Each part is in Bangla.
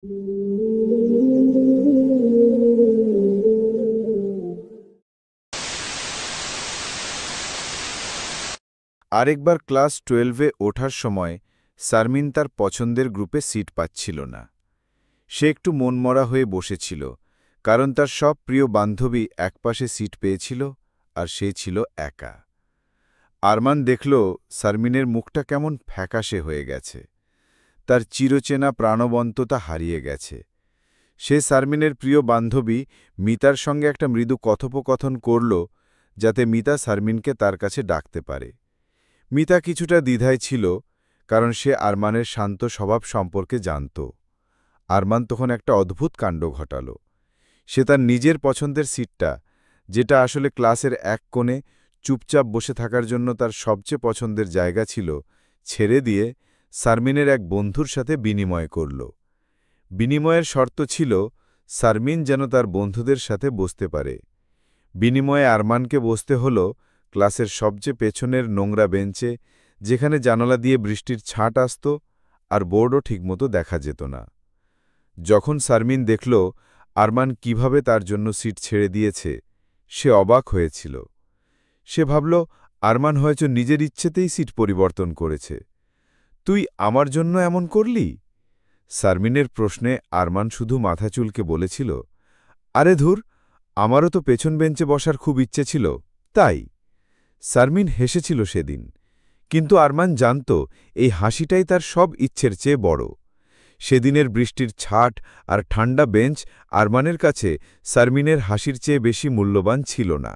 আরেকবার ক্লাস 12-এ ওঠার সময় শারমিন তার পছন্দের গ্রুপে সিট পাচ্ছিল না। সে একটু মনমরা হয়ে বসেছিল, কারণ তার সব প্রিয় বান্ধবী একপাশে সিট পেয়েছিল আর সে ছিল একা। আরমান দেখল শারমিনের মুখটা কেমন ফ্যাকাশে হয়ে গেছে, তার চিরচেনা প্রাণবন্ততা হারিয়ে গেছে। সে শারমিনের প্রিয় বান্ধবী মিতার সঙ্গে একটা মৃদু কথোপকথন করল, যাতে মিতা শারমিনকে তার কাছে ডাকতে পারে। মিতা কিছুটা দ্বিধায় ছিল, কারণ সে আরমানের শান্ত স্বভাব সম্পর্কে জানত। আরমান তখন একটা অদ্ভুত কাণ্ড ঘটাল। সে তার নিজের পছন্দের সিটটা, যেটা আসলে ক্লাসের এক কোণে চুপচাপ বসে থাকার জন্য তার সবচেয়ে পছন্দের জায়গা ছিল, ছেড়ে দিয়ে শারমিনের এক বন্ধুর সাথে বিনিময় করল। বিনিময়ের শর্ত ছিল শারমিন যেন তার বন্ধুদের সাথে বসতে পারে। বিনিময়ে আরমানকে বসতে হল ক্লাসের সবচেয়ে পেছনের নোংরা বেঞ্চে, যেখানে জানালা দিয়ে বৃষ্টির ছাঁট আসত আর বোর্ডও ঠিকমতো দেখা যেত না। যখন শারমিন দেখল আরমান কিভাবে তার জন্য সিট ছেড়ে দিয়েছে, সে অবাক হয়েছিল। সে ভাবল আরমান হয়তো নিজের ইচ্ছেতেই সিট পরিবর্তন করেছে। তুই আমার জন্য এমন করলি? শারমিনের প্রশ্নে আরমান শুধু মাথা চুলকে বলেছিল, আরে ধুর, আমারও তো পেছন বেঞ্চে বসার খুব ইচ্ছে ছিল, তাই। শারমিন হেসেছিল সেদিন, কিন্তু আরমান জানত এই হাসিটাই তার সব ইচ্ছের চেয়ে বড়। সেদিনের বৃষ্টির ছাট আর ঠান্ডা বেঞ্চ আরমানের কাছে শারমিনের হাসির চেয়ে বেশি মূল্যবান ছিল না।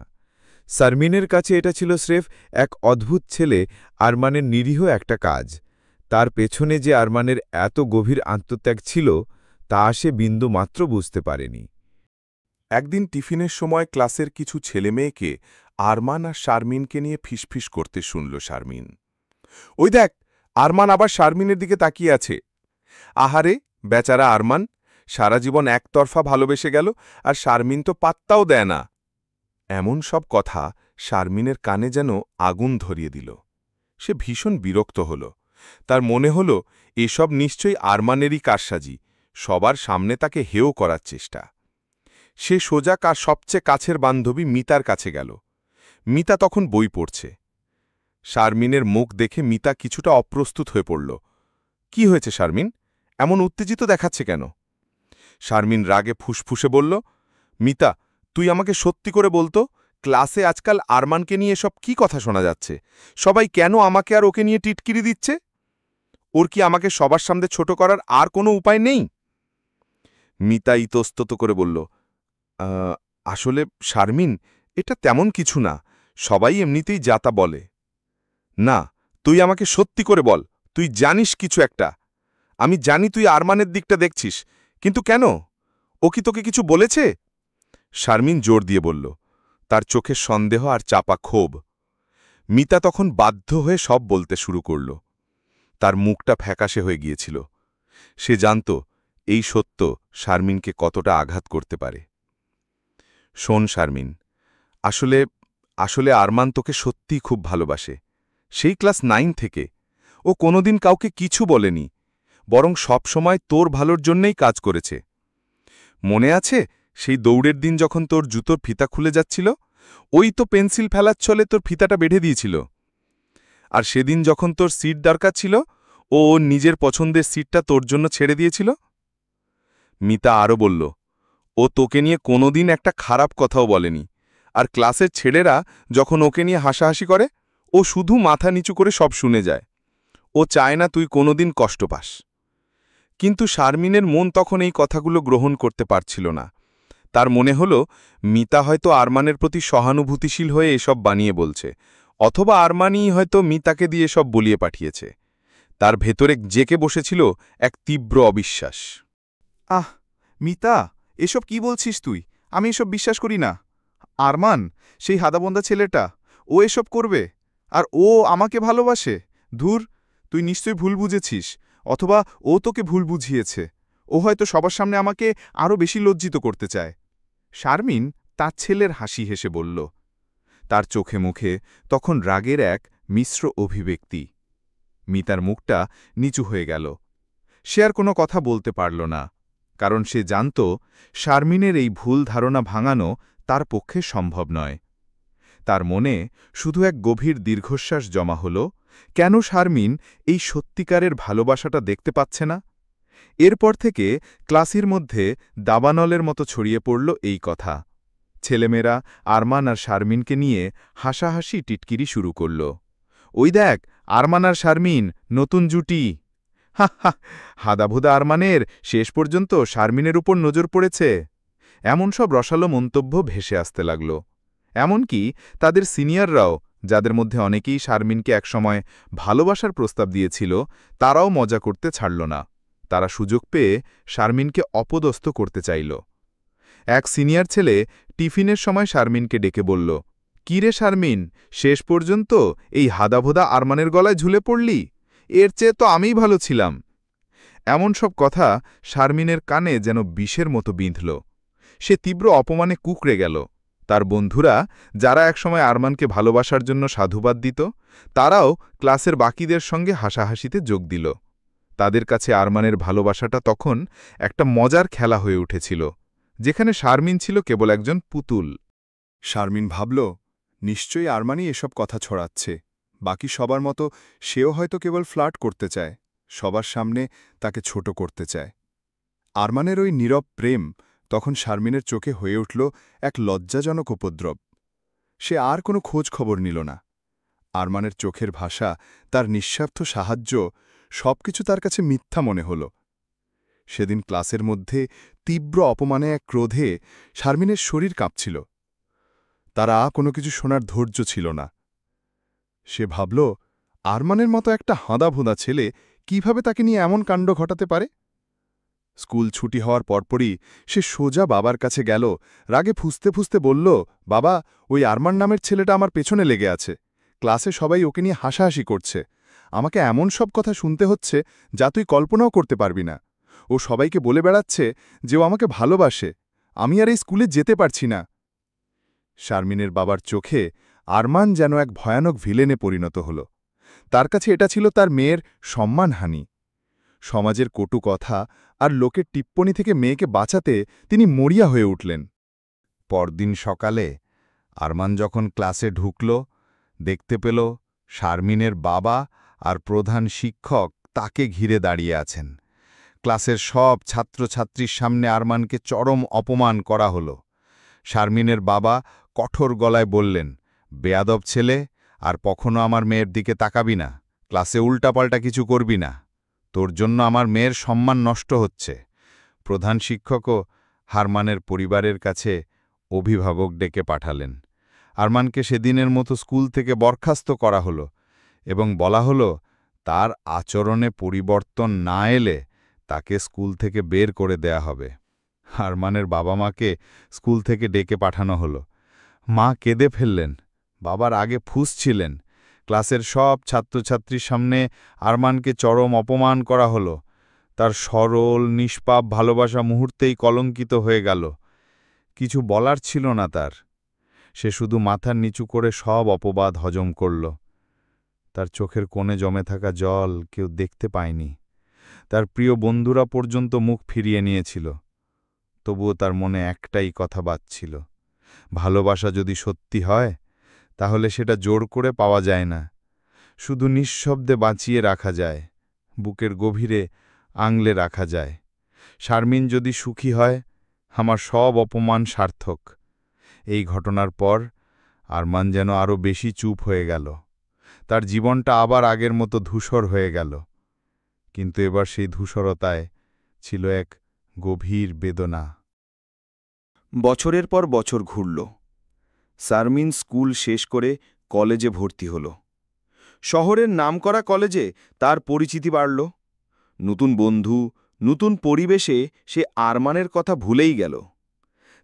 শারমিনের কাছে এটা ছিল স্রেফ এক অদ্ভুত ছেলে আরমানের নিরীহ একটা কাজ। তার পেছনে যে আরমানের এত গভীর আত্মত্যাগ ছিল, তা সে বিন্দুমাত্র বুঝতে পারেনি। একদিন টিফিনের সময় ক্লাসের কিছু ছেলেমেয়েকে আরমান আর শারমিনকে নিয়ে ফিসফিস করতে শুনল শারমিন। ওই দেখ, আরমান আবার শারমিনের দিকে তাকিয়ে আছে। আহারে, বেচারা আরমান, সারা জীবন একতরফা ভালোবেসে গেল, আর শারমিন তো পাত্তাও দেয় না। এমন সব কথা শারমিনের কানে যেন আগুন ধরিয়ে দিল। সে ভীষণ বিরক্ত হল। তার মনে হল এসব নিশ্চয়ই আরমানেরই কারসাজি, সবার সামনে তাকে হেয় করার চেষ্টা। সে সোজা সবচেয়ে কাছের বান্ধবী মিতার কাছে গেল। মিতা তখন বই পড়ছে। শারমিনের মুখ দেখে মিতা কিছুটা অপ্রস্তুত হয়ে পড়ল। কি হয়েছে শারমিন, এমন উত্তেজিত দেখাচ্ছে কেন? শারমিন রাগে ফুসফুসে বলল, মিতা, তুই আমাকে সত্যি করে বলতো, ক্লাসে আজকাল আরমানকে নিয়ে সব কি কথা শোনা যাচ্ছে? সবাই কেন আমাকে আর ওকে নিয়ে টিটকিরি দিচ্ছে? ওর কি আমাকে সবার সামনে ছোট করার আর কোনো উপায় নেই? মিতা ইতস্তত করে বলল, আসলে শারমিন, এটা তেমন কিছু না, সবাই এমনিতেই যাতা বলে। না, তুই আমাকে সত্যি করে বল, তুই জানিস কিছু একটা। আমি জানি তুই আরমানের দিকটা দেখছিস, কিন্তু কেন? ও কি তোকে কিছু বলেছে? শারমিন জোর দিয়ে বলল, তার চোখে সন্দেহ আর চাপা ক্ষোভ। মিতা তখন বাধ্য হয়ে সব বলতে শুরু করল। তার মুখটা ফ্যাকাশে হয়ে গিয়েছিল। সে জানত এই সত্য শারমিনকে কতটা আঘাত করতে পারে। শোন শারমিন, আসলে আসলে আরমান তোকে সত্যিই খুব ভালোবাসে। সেই ক্লাস 9 থেকে ও কোনোদিন কাউকে কিছু বলেনি, বরং সব সময় তোর ভালোর জন্যেই কাজ করেছে। মনে আছে সেই দৌড়ের দিন যখন তোর জুতোর ফিতা খুলে যাচ্ছিল, ওই তো পেন্সিল ফেলার ছলে তোর ফিতাটা বেঁধে দিয়েছিল। আর সেদিন যখন তোর সিট দরকার ছিল, ও ওর নিজের পছন্দের সিটটা তোর জন্য ছেড়ে দিয়েছিল। মিতা আরও বলল, ও তোকে নিয়ে কোনোদিন একটা খারাপ কথাও বলেনি, আর ক্লাসের ছেলেরা যখন ওকে নিয়ে হাসাহাসি করে, ও শুধু মাথা নিচু করে সব শুনে যায়। ও চায় না তুই কোনোদিন কষ্ট পাস। কিন্তু শারমিনের মন তখন এই কথাগুলো গ্রহণ করতে পারছিল না। তার মনে হল মিতা হয়তো আরমানের প্রতি সহানুভূতিশীল হয়ে এসব বানিয়ে বলছে, অথবা আরমানই হয়তো মিতাকে দিয়ে সব বলিয়ে পাঠিয়েছে। তার ভেতরে জেকে বসেছিল এক তীব্র অবিশ্বাস। আহ, মিতা, এসব কি বলছিস তুই? আমি এসব বিশ্বাস করি না। আরমান, সেই হাদাবন্দা ছেলেটা, ও এসব করবে? আর ও আমাকে ভালোবাসে? ধুর, তুই নিশ্চয়ই ভুল বুঝেছিস, অথবা ও তোকে ভুল বুঝিয়েছে। ও হয়তো সবার সামনে আমাকে আরও বেশি লজ্জিত করতে চায়। শারমিন তার ছেলের হাসি হেসে বলল। তার চোখে মুখে তখন রাগের এক মিশ্র অভিব্যক্তি। মিতার মুখটা নিচু হয়ে গেল। সে আর কোনো কথা বলতে পারল না। কারণ সে জানত শারমিনের এই ভুল ধারণা ভাঙানো তার পক্ষে সম্ভব নয়। তার মনে শুধু এক গভীর দীর্ঘশ্বাস জমা হল, কেন শারমিন এই সত্যিকারের ভালোবাসাটা দেখতে পাচ্ছে না? এরপর থেকে ক্লাসের মধ্যে দাবানলের মতো ছড়িয়ে পড়ল এই কথা। ছেলেমেয়েরা আরমান আর শারমিনকে নিয়ে হাসাহাসি টিটকিরি শুরু করল। ওই দেখ, আরমান আর শারমিন নতুন জুটি। হা হা, হাদাভুদা আরমানের শেষ পর্যন্ত শারমিনের উপর নজর পড়েছে। এমন সব রসালো মন্তব্য ভেসে আসতে লাগল। এমনকি তাদের সিনিয়ররাও, যাদের মধ্যে অনেকেই শারমিনকে একসময় ভালোবাসার প্রস্তাব দিয়েছিল, তারাও মজা করতে ছাড়ল না। তারা সুযোগ পেয়ে শারমিনকে অপদস্থ করতে চাইল। এক সিনিয়র ছেলে টিফিনের সময় শারমিনকে ডেকে বলল, "কি রে শারমিন, শেষ পর্যন্ত এই হাদাভোদা আরমানের গলায় ঝুলে পড়লি? এর চেয়ে তো আমিই ভালো ছিলাম।" এমন সব কথা শারমিনের কানে যেন বিষের মতো বিঁধল। সে তীব্র অপমানে কুঁকড়ে গেল। তার বন্ধুরা, যারা একসময় আরমানকে ভালোবাসার জন্য সাধুবাদ দিত, তারাও ক্লাসের বাকিদের সঙ্গে হাসাহাসিতে যোগ দিল। তাদের কাছে আরমানের ভালোবাসাটা তখন একটা মজার খেলা হয়ে উঠেছিল, যেখানে শারমিন ছিল কেবল একজন পুতুল। শারমিন ভাবল, নিশ্চয়ই আরমানই এসব কথা ছড়াচ্ছে। বাকি সবার মতো সেও হয়তো কেবল ফ্লার্ট করতে চায়, সবার সামনে তাকে ছোট করতে চায়। আরমানের ওই নীরব প্রেম তখন শারমিনের চোখে হয়ে উঠল এক লজ্জাজনক উপদ্রব। সে আর কোনো খোঁজ খবর নিল না। আরমানের চোখের ভাষা, তার নিঃস্বার্থ সাহায্য, সবকিছু তার কাছে মিথ্যা মনে হল। সেদিন ক্লাসের মধ্যে তীব্র অপমানে এক ক্রোধে শারমিনের শরীর কাঁপছিল। তারা কোনো কিছু শোনার ধৈর্য ছিল না। সে ভাবল, আরমানের মতো একটা হাঁদাভুঁদা ছেলে কিভাবে তাকে নিয়ে এমন কাণ্ড ঘটাতে পারে। স্কুল ছুটি হওয়ার পরপরই সে সোজা বাবার কাছে গেল। রাগে ফুঁসতে ফুঁসতে বলল, "বাবা, ওই আরমান নামের ছেলেটা আমার পেছনে লেগে আছে। ক্লাসে সবাই ওকে নিয়ে হাসাহাসি করছে। আমাকে এমন সব কথা শুনতে হচ্ছে যা তুই কল্পনাও করতে পারবি না। ও সবাইকে বলে বেড়াচ্ছে যে ও আমাকে ভালোবাসে। আমি আর এই স্কুলে যেতে পারছি না।" শারমিনের বাবার চোখে আরমান যেন এক ভয়ানক ভিলেনে পরিণত হল। তার কাছে এটা ছিল তার মেয়ের সম্মানহানি। সমাজের কটু কথা আর লোকের টিপ্পনি থেকে মেয়েকে বাঁচাতে তিনি মরিয়া হয়ে উঠলেন। পরদিন সকালে আরমান যখন ক্লাসে ঢুকল, দেখতে পেল শারমিনের বাবা আর প্রধান শিক্ষক তাকে ঘিরে দাঁড়িয়ে আছেন। ক্লাসের সব ছাত্রছাত্রীর সামনে আরমানকে চরম অপমান করা হল। শারমিনের বাবা কঠোর গলায় বললেন, "বেয়াদব ছেলে, আর কখনো আমার মেয়ের দিকে তাকাবি না। ক্লাসে উল্টাপাল্টা কিছু করবি না। তোর জন্য আমার মেয়ের সম্মান নষ্ট হচ্ছে।" প্রধান শিক্ষকও আরমানের পরিবারের কাছে অভিভাবক ডেকে পাঠালেন। আরমানকে সেদিনের মতো স্কুল থেকে বরখাস্ত করা হলো এবং বলা হলো, তার আচরণে পরিবর্তন না এলে তাকে স্কুল থেকে বের করে দেয়া হবে। আরমানের বাবা মাকে স্কুল থেকে ডেকে পাঠানো হলো। মা কেঁদে ফেললেন। বাবার আগে ফুঁসছিলেন। ক্লাসের সব ছাত্রছাত্রীর সামনে আরমানকে চরম অপমান করা হলো। তার সরল নিষ্পাপ ভালোবাসা মুহূর্তেই কলঙ্কিত হয়ে গেল। কিছু বলার ছিল না তার। সে শুধু মাথার নিচু করে সব অপবাদ হজম করল। তার চোখের কোণে জমে থাকা জল কেউ দেখতে পায়নি। তার প্রিয় বন্ধুরা পর্যন্ত মুখ ফিরিয়ে নিয়েছিল। তবুও তার মনে একটাই কথা বাজছিল, ভালোবাসা যদি সত্যি হয়, তাহলে সেটা জোর করে পাওয়া যায় না, শুধু নিঃশব্দে বাঁচিয়ে রাখা যায়, বুকের গভীরে আংলে রাখা যায়। শারমিন যদি সুখী হয়, আমার সব অপমান সার্থক। এই ঘটনার পর আরমান যেন আরও বেশি চুপ হয়ে গেল। তার জীবনটা আবার আগের মতো ধূসর হয়ে গেল। কিন্তু এবার সেই ধূসরতায় ছিল এক গভীর বেদনা। বছরের পর বছর ঘুরল। শারমিন স্কুল শেষ করে কলেজে ভর্তি হল। শহরের নামকরা কলেজে তার পরিচিতি বাড়ল। নতুন বন্ধু, নতুন পরিবেশে সে আরমানের কথা ভুলেই গেল।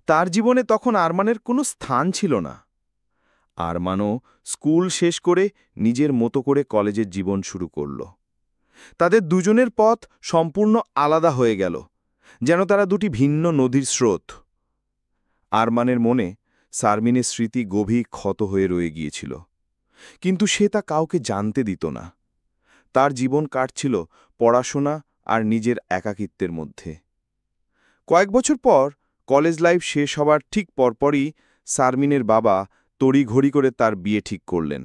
তার জীবনে তখন আরমানের কোনো স্থান ছিল না। আরমানও স্কুল শেষ করে নিজের মতো করে কলেজের জীবন শুরু করল। তাদের দুজনের পথ সম্পূর্ণ আলাদা হয়ে গেল, যেন তারা দুটি ভিন্ন নদীর স্রোত। আরমানের মনে শারমিনের স্মৃতি গভীর ক্ষত হয়ে রয়ে গিয়েছিল, কিন্তু সে তা কাউকে জানতে দিত না। তার জীবন কাটছিল পড়াশোনা আর নিজের একাকিত্বের মধ্যে। কয়েক বছর পর কলেজ লাইফ শেষ হবার ঠিক পরপরই শারমিনের বাবা তড়িঘড়ি করে তার বিয়ে ঠিক করলেন।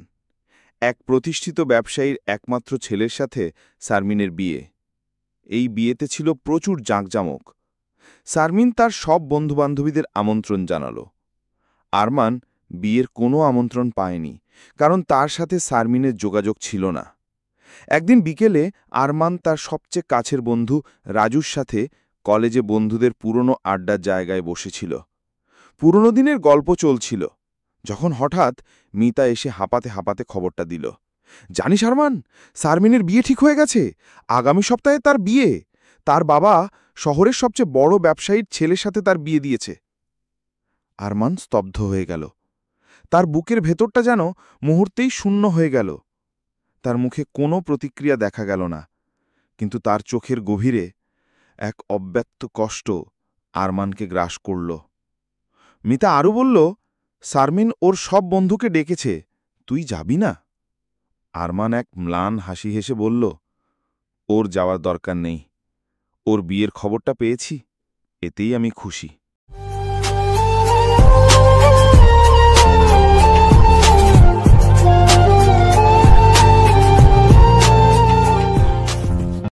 এক প্রতিষ্ঠিত ব্যবসায়ীর একমাত্র ছেলের সাথে শারমিনের বিয়ে। এই বিয়েতে ছিল প্রচুর জাঁকজমক। শারমিন তার সব বন্ধুবান্ধবীদের আমন্ত্রণ জানাল। আরমান বিয়ের কোনো আমন্ত্রণ পায়নি, কারণ তার সাথে শারমিনের যোগাযোগ ছিল না। একদিন বিকেলে আরমান তার সবচেয়ে কাছের বন্ধু রাজুর সাথে কলেজে বন্ধুদের পুরনো আড্ডার জায়গায় বসেছিল। পুরনো দিনের গল্প চলছিল, যখন হঠাৎ মিতা এসে হাঁপাতে হাঁপাতে খবরটা দিল, জানিস আরমান, শারমিনের বিয়ে ঠিক হয়ে গেছে। আগামী সপ্তাহে তার বিয়ে। তার বাবা শহরের সবচেয়ে বড় ব্যবসায়ীর ছেলের সাথে তার বিয়ে দিয়েছে। আরমান স্তব্ধ হয়ে গেল। তার বুকের ভেতরটা যেন মুহূর্তেই শূন্য হয়ে গেল। তার মুখে কোনো প্রতিক্রিয়া দেখা গেল না, কিন্তু তার চোখের গভীরে এক অব্যক্ত কষ্ট আরমানকে গ্রাস করল। মিতা আরও বলল, শারমিন ওর সব বন্ধুকে ডেকেছে, তুই যাবি না? আরমান এক ম্লান হাসি হেসে বলল, ওর যাওয়ার দরকার নেই। ওর বিয়ের খবরটা পেয়েছি, এতেই আমি খুশি।